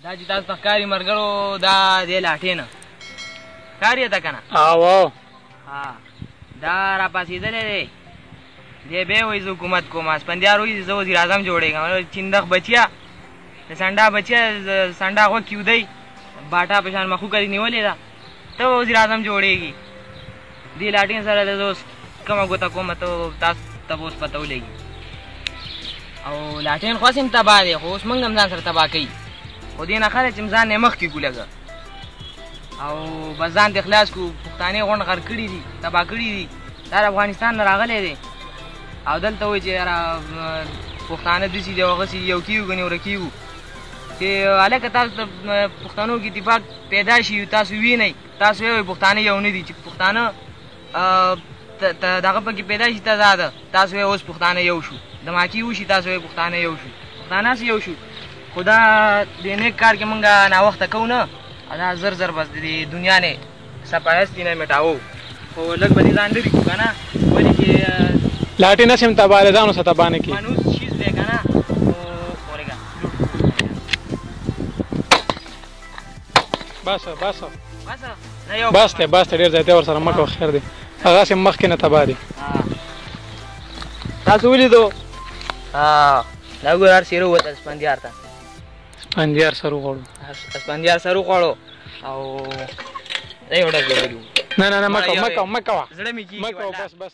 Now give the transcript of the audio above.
دا چې تاسو ته ښکاري ملګرو دا دی لاټې نه ښکاري ته که نه او دا راپاڅېدلی دی دی بیا وایي زه حکومت کوم اسفندیار وایي زه وزیر اعظم جوړېږم چندخ بچیا د سنډا بچیا سنډا غوږ کېودی باټا په شان مخوکه دې نیولې ده ته به وزیر اعظم جوړېږي دې لاټین سره زه اوس کومه ګوته کومه ته تاسو ته به اوس پته ولګي او لاټین خو هم تباه دی خو اوس موږ هم ځان سره تباه کوي خو دې نه ښه ده چې ځان یې مخکې کړو لږه او بس ځان دې خلاص کړو پښتانې غونډ غر کړي دي تباه کړي دي دا افغانستان نه راغلی دی او دلته وایي چې یاره پښتانه داسې دي او هغسې یو کېږو ګنې ورک کېږو چې هلکه تاسو د پښتنو کې اتفاق پیدا شي تاسو وینئ تاسو وایئ پښتانه یو نه دي چې پښتانه دغه پکې پیدا شي تضاده تاسو وایئ اوس پښتانه یو شو دماکي وشي تاسو وایئ پښتانه یو شو پښتانه هسې یو شو خو دا دې نیک کار کې مونږ ناوخته کوو نه دا زر زر بس د دنیا نه سپایستی نه مټاوو خو لږ به دې ځان لرې کړو که نه ولې چې لاټې نه سم تباه دی ځان اوسه تباه نه کړي منوس چیز دی که نه بس دی ډېر زیاتی ورسره مه کوه خیر دی هغسې مخکې نه تباه دی تاسو ولیدو دا ګور هر سیره ووت اسفندیار ته اسفندیار سر وغواړو اسفندیار سر وخوړو او دا یو ډک ګرځېدو نه مه کوه زړه مې کېږي بس